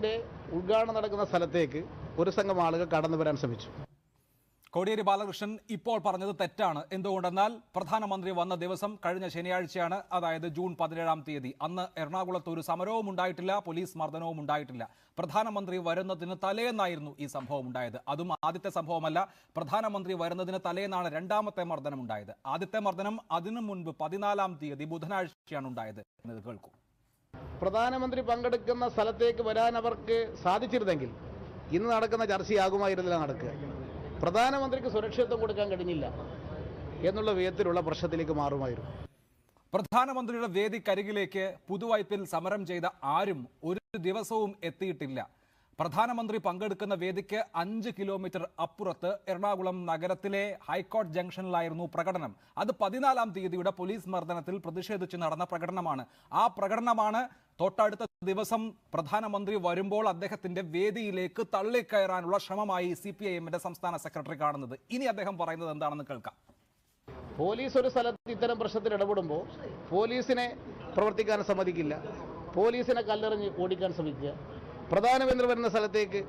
റോഡിൻ്റെ ഉദ്ഘാടനം നടക്കുന്ന സ്ഥലത്തേക്ക് ഒരു സംഘം ആളുകൾ കടന്നു വരാൻ ശ്രമിച്ചു. കോടിയേരി ബാലകൃഷ്ണൻ ഇപ്പോൾ പറഞ്ഞത് തെറ്റാണ്. എന്തുകൊണ്ടെന്നാൽ പ്രധാനമന്ത്രി വന്ന ദിവസം കഴിഞ്ഞ ശനിയാഴ്ചയാണ്, അതായത് ജൂൺ 17-ാം തീയതി. അന്ന് എറണാകുളത്ത് ഒരു സമരവും ഉണ്ടായിട്ടില്ല, പോലീസ് മർദ്ദനവും ഉണ്ടായിട്ടില്ല. പ്രധാനമന്ത്രി വരുന്നതിന് തലേന്നായിരുന്നു ഈ സംഭവം ഉണ്ടായത്. അതും ആദ്യത്തെ സംഭവമല്ല. പ്രധാനമന്ത്രി വരുന്നതിന് തലേന്നാണ് രണ്ടാമത്തെ മർദ്ദനം ഉണ്ടായത്. ആദ്യത്തെ മർദ്ദനം അതിനു മുൻപ് 14-ാം തീയതി ബുധനാഴ്ചയാണ് ഉണ്ടായത് എന്നത് കേൾക്കൂ. പ്രധാനമന്ത്രി പങ്കെടുക്കുന്ന സ്ഥലത്തേക്ക് വരാൻ അവർക്ക് സാധിച്ചിരുന്നെങ്കിൽ ഇന്ന് നടക്കുന്ന ചർച്ചയാകുമായിരുന്നില്ല നടക്കുക. പ്രധാനമന്ത്രിക്ക് സുരക്ഷിതത്വം കൊടുക്കാൻ കഴിഞ്ഞില്ല എന്നുള്ള വിധത്തിലുള്ള പ്രശ്നത്തിലേക്ക് മാറുമായിരുന്നു. പ്രധാനമന്ത്രിയുടെ വേദിക്കരികിലേക്ക് പുതുവൈപ്പിൽ സമരം ചെയ്ത ആരും ഒരു ദിവസവും എത്തിയിട്ടില്ല. പ്രധാനമന്ത്രി പങ്കെടുക്കുന്ന വേദിക്ക് 5 കിലോമീറ്റർ അപ്പുറത്ത് എറണാകുളം നഗരത്തിലെ ഹൈക്കോടതി ജംഗ്ഷനിലായിരുന്നു പ്രകടനം. അത് 14-ാം തീയതിയുടെ പോലീസ് മർദ്ദനത്തിൽ പ്രതിഷേധിച്ച് നടന്ന പ്രകടനമാണ്. ആ പ്രകടനമാണ് തൊട്ടടുത്ത ദിവസം പ്രധാനമന്ത്രി വരുമ്പോൾ അദ്ദേഹത്തിന്റെ വേദിയിലേക്ക് തള്ളിക്കയറാനുള്ള ശ്രമമായി CPIM-ന്റെ സംസ്ഥാന സെക്രട്ടറി കാണുന്നത്. ഇനി അദ്ദേഹം പറയുന്നത് എന്താണെന്ന് കേൾക്കാം. പോലീസ് ഒരു സ്ഥലത്ത് ഇത്തരം പ്രശ്നത്തിൽ ഇടപെടുമ്പോൾ പോലീസിനെ പ്രവർത്തിക്കാൻ സമ്മതിക്കില്ല, പോലീസിനെ കല്ലെറിഞ്ഞ് ഓടിക്കാൻ ശ്രമിക്കുക, പ്രധാനമന്ത്രി വരുന്ന സ്ഥലത്തേക്ക്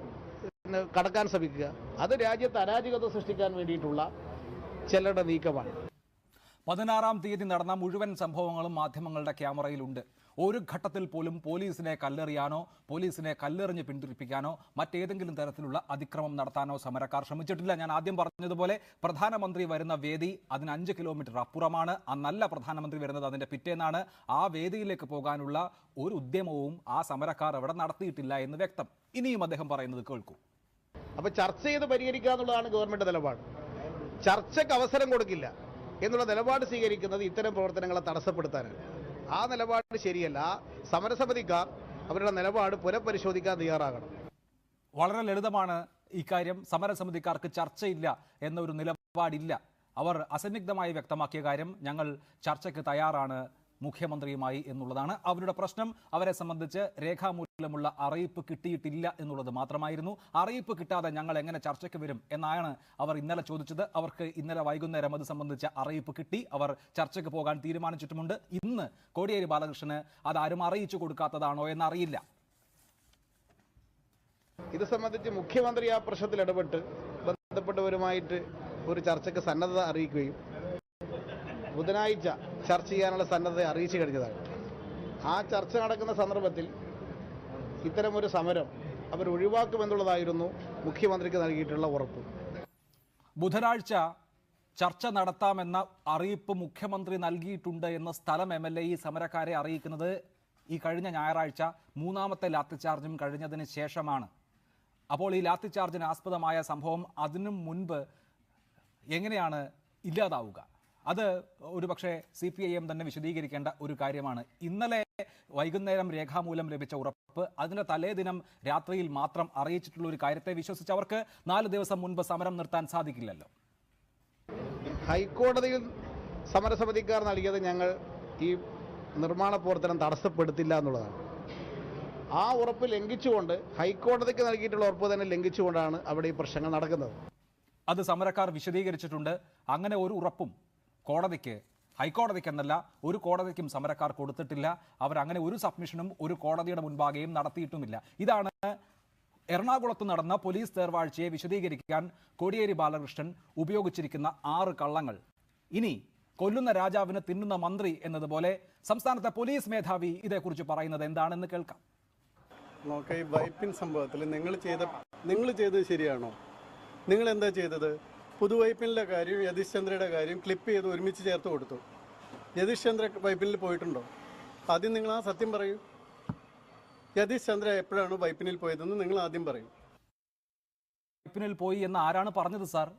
കടക്കാൻ ശ്രമിക്കുക. അത് രാജ്യത്ത് അരാജകത്വം സൃഷ്ടിക്കാൻ വേണ്ടിയിട്ടുള്ള ചിലരുടെ നീക്കമാണ്. 16-ാം തീയതി നടന്ന മുഴുവൻ സംഭവങ്ങളും മാധ്യമങ്ങളുടെ ക്യാമറയിലുണ്ട്. ഒരു ഘട്ടത്തിൽ പോലും പോലീസിനെ കല്ലെറിയാനോ പോലീസിനെ കല്ലെറിഞ്ഞ് പിന്തിരിപ്പിക്കാനോ മറ്റേതെങ്കിലും തരത്തിലുള്ള അതിക്രമം നടത്താനോ സമരക്കാർ ശ്രമിച്ചിട്ടില്ല. ഞാൻ ആദ്യം പറഞ്ഞതുപോലെ പ്രധാനമന്ത്രി വരുന്ന വേദി അതിന് 5 കിലോമീറ്റർ അപ്പുറമാണ്. അന്നല്ല പ്രധാനമന്ത്രി വരുന്നത്, അതിന്റെ പിറ്റേന്നാണ്. ആ വേദിയിലേക്ക് പോകാനുള്ള ഒരു ഉദ്യമവും ആ സമരക്കാർ അവിടെ നടത്തിയിട്ടില്ല എന്ന് വ്യക്തം. ഇനിയും അദ്ദേഹം പറയുന്നത് കേൾക്കൂ. അപ്പൊ ചർച്ച ചെയ്ത് പരിഹരിക്കുക എന്നുള്ളതാണ് ഗവൺമെന്റ് നിലപാട്. ചർച്ചയ്ക്ക് അവസരം കൊടുക്കില്ല എന്നുള്ള നിലപാട് സ്വീകരിക്കുന്നത് ഇത്തരം പ്രവർത്തനങ്ങളെ തടസ്സപ്പെടുത്താനാണ്. ആ നിലപാട് ശരിയല്ല. ആ സമരസമിതിക്കാർ അവരുടെ നിലപാട് പുനഃപരിശോധിക്കാൻ തയ്യാറാകണം. വളരെ ലളിതമാണ് ഇക്കാര്യം. സമരസമിതിക്കാർക്ക് ചർച്ചയില്ല എന്നൊരു നിലപാടില്ല. അവർ അസന്നിഗ്ധമായി വ്യക്തമാക്കിയ കാര്യം ഞങ്ങൾ ചർച്ചയ്ക്ക് തയ്യാറാണ് മുഖ്യമന്ത്രിയുമായി എന്നുള്ളതാണ്. അവരുടെ പ്രശ്നം അവരെ സംബന്ധിച്ച് രേഖാമൂലമുള്ള അറിയിപ്പ് കിട്ടിയിട്ടില്ല എന്നുള്ളത് മാത്രമായിരുന്നു. അറിയിപ്പ് കിട്ടാതെ ഞങ്ങൾ എങ്ങനെ ചർച്ചയ്ക്ക് വരും എന്നാണ് അവർ ഇന്നലെ ചോദിച്ചത്. അവർക്ക് ഇന്നലെ വൈകുന്നേരം അത് സംബന്ധിച്ച അറിയിപ്പ് കിട്ടി. അവർ ചർച്ചയ്ക്ക് പോകാൻ തീരുമാനിച്ചിട്ടുമുണ്ട്. ഇന്ന് കോടിയേരി ബാലകൃഷ്ണന് അതാരും അറിയിച്ചു കൊടുക്കാത്തതാണോ എന്നറിയില്ല. ഇത് സംബന്ധിച്ച് മുഖ്യമന്ത്രി ആ പ്രശ്നത്തിൽ ഇടപെട്ട് ബന്ധപ്പെട്ടവരുമായിട്ട് ഒരു ചർച്ചയ്ക്ക് സന്നദ്ധത അറിയിക്കുകയും ബുധനാഴ്ച ചർച്ച ചെയ്യാനുള്ള സന്നദ്ധത അറിയിച്ചു കഴിഞ്ഞതാണ്. ആ ചർച്ച നടക്കുന്ന സന്ദർഭത്തിൽ ഇത്തരമൊരു സമരം അവർ ഒഴിവാക്കുമെന്നുള്ളതായിരുന്നു മുഖ്യമന്ത്രിക്ക് നൽകിയിട്ടുള്ള ഉറപ്പ്. ബുധനാഴ്ച ചർച്ച നടത്താമെന്ന അറിയിപ്പ് മുഖ്യമന്ത്രി നൽകിയിട്ടുണ്ട് എന്ന് സ്ഥലം MLA ഈ സമരക്കാരെ അറിയിക്കുന്നത് ഈ കഴിഞ്ഞ ഞായറാഴ്ച 3ാമത്തെ ലാത്തിചാർജും കഴിഞ്ഞതിന് ശേഷമാണ്. അപ്പോൾ ഈ ലാത്തിചാർജിന് ആസ്പദമായ സംഭവം അതിനു മുൻപ് എങ്ങനെയാണ് ഇല്ലാതാവുക? അത് ഒരുപക്ഷെ CPIM തന്നെ വിശദീകരിക്കേണ്ട ഒരു കാര്യമാണ്. ഇന്നലെ വൈകുന്നേരം രേഖാമൂലം ലഭിച്ച ഉറപ്പ് അതിന്റെ തലേദിനം രാത്രിയിൽ മാത്രം അറിയിച്ചിട്ടുള്ള ഒരു കാര്യത്തെ വിശ്വസിച്ച് അവർക്ക് 4 ദിവസം മുൻപ് സമരം നിർത്താൻ സാധിക്കില്ലല്ലോ. ഹൈക്കോടതിയിൽ സമരസമിതിക്കാർ നൽകിയത് ഞങ്ങൾ ഈ നിർമ്മാണ പ്രവർത്തനം തടസ്സപ്പെടുത്തില്ല എന്നുള്ളതാണ്. ആ ഉറപ്പ് ലംഘിച്ചുകൊണ്ട് ഹൈക്കോടതിക്ക് നൽകിയിട്ടുള്ള ഉറപ്പ് തന്നെ ലംഘിച്ചുകൊണ്ടാണ് അവിടെ ഈ പ്രശ്നങ്ങൾ നടക്കുന്നത്. അത് സമരക്കാർ വിശദീകരിച്ചിട്ടുണ്ട്. അങ്ങനെ ഒരു ഉറപ്പും കോടതിക്ക്, ഹൈക്കോടതിക്കെന്നല്ല ഒരു കോടതിക്കും സമരക്കാർ കൊടുത്തിട്ടില്ല. അവരങ്ങനെ ഒരു സബ്മിഷനും ഒരു കോടതിയുടെ മുൻപാകെയും നടത്തിയിട്ടുമില്ല. ഇതാണ് എറണാകുളത്ത് നടന്ന പോലീസ് തേർവാഴ്ചയെ വിശദീകരിക്കാൻ കോടിയേരി ബാലകൃഷ്ണൻ ഉപയോഗിച്ചിരിക്കുന്ന 6 കള്ളങ്ങൾ. ഇനി കൊല്ലുന്ന രാജാവിന് തിന്നുന്ന മന്ത്രി എന്നതുപോലെ സംസ്ഥാനത്തെ പോലീസ് മേധാവി ഇതേക്കുറിച്ച് പറയുന്നത് എന്താണെന്ന് കേൾക്കാം. നോക്കാം, ഈ വൈപ്പിൻ സംഭവത്തിൽ നിങ്ങൾ ചെയ്തത് ശരിയാണോ? നിങ്ങൾ എന്താ ചെയ്തത്? പുതുവൈപ്പിനിലെ കാര്യം യതീഷ് ചന്ദ്രയുടെ കാര്യം ക്ലിപ്പ് ചെയ്ത് ഒരുമിച്ച് ചേർത്ത് കൊടുത്തു. യതീഷ് ചന്ദ്ര വൈപ്പിനിൽ പോയിട്ടുണ്ടോ? ആദ്യം നിങ്ങൾ ആ സത്യം പറയൂ. യതീഷ് ചന്ദ്ര എപ്പോഴാണ് വൈപ്പിനിൽ പോയതെന്ന് നിങ്ങൾ ആദ്യം പറയൂ. വൈപ്പിനിൽ പോയി എന്ന് ആരാണ് പറഞ്ഞത് സാർ?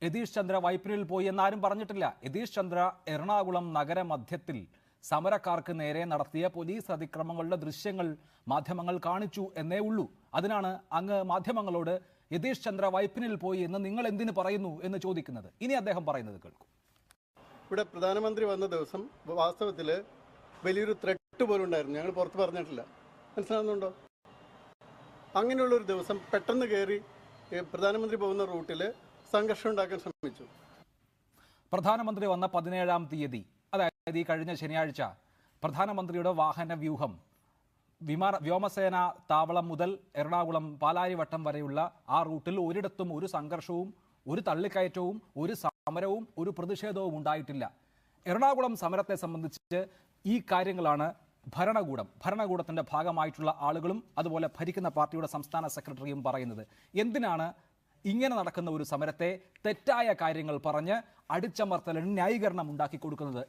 യതീഷ് ചന്ദ്ര വൈപ്പിനിൽ പോയി എന്നാരും പറഞ്ഞിട്ടില്ല. യതീഷ് ചന്ദ്ര എറണാകുളം നഗരമധ്യത്തിൽ സമരക്കാർക്ക് നേരെ നടത്തിയ പോലീസ് അതിക്രമങ്ങളുടെ ദൃശ്യങ്ങൾ മാധ്യമങ്ങൾ കാണിച്ചു എന്നേ ഉള്ളൂ. അതിനാണ് അങ്ങ് മാധ്യമങ്ങളോട് യതീഷ് ചന്ദ്ര വൈപ്പിനിൽ പോയി എന്ന് നിങ്ങൾ എന്തിനു പറയുന്നു എന്ന് ചോദിക്കുന്നത്. ഇനി അദ്ദേഹം പറയുന്നത് കേൾക്കും. ഇവിടെ പ്രധാനമന്ത്രി വന്ന ദിവസം വാസ്തവത്തിൽ വലിയൊരു ത്രെട്ട് പോലും ഉണ്ടായിരുന്നു. ഞങ്ങൾ പുറത്ത് പറഞ്ഞിട്ടില്ല. മനസ്സിലാവുന്നുണ്ടോ? അങ്ങനെയുള്ളൊരു ദിവസം പെട്ടെന്ന് കയറി പ്രധാനമന്ത്രി പോകുന്ന റൂട്ടിൽ സംഘർഷം ഉണ്ടാക്കാൻ ശ്രമിച്ചു. പ്രധാനമന്ത്രി വന്ന 17-ാം തീയതി, അതായത് ഈ കഴിഞ്ഞ ശനിയാഴ്ച, പ്രധാനമന്ത്രിയുടെ വാഹന വ്യൂഹം വ്യോമസേന താവളം മുതൽ എറണാകുളം പാലാരിവട്ടം വരെയുള്ള ആ റൂട്ടിൽ ഒരിടത്തും ഒരു സംഘർഷവും ഒരു തള്ളിക്കയറ്റവും ഒരു സമരവും ഒരു പ്രതിഷേധവും ഉണ്ടായിട്ടില്ല. എറണാകുളം സമരത്തെ സംബന്ധിച്ച് ഈ കാര്യങ്ങളാണ് ഭരണകൂടത്തിന്റെ ഭാഗമായിട്ടുള്ള ആളുകളും അതുപോലെ ഭരിക്കുന്ന പാർട്ടിയുടെ സംസ്ഥാന സെക്രട്ടറിയും പറയുന്നത്. എന്തിനാണ് ഇങ്ങനെ നടക്കുന്ന ഒരു സമരത്തെ തെറ്റായ കാര്യങ്ങൾ പറഞ്ഞ് അടിച്ചമർത്തലിന് ന്യായീകരണം ഉണ്ടാക്കി കൊടുക്കുന്നത്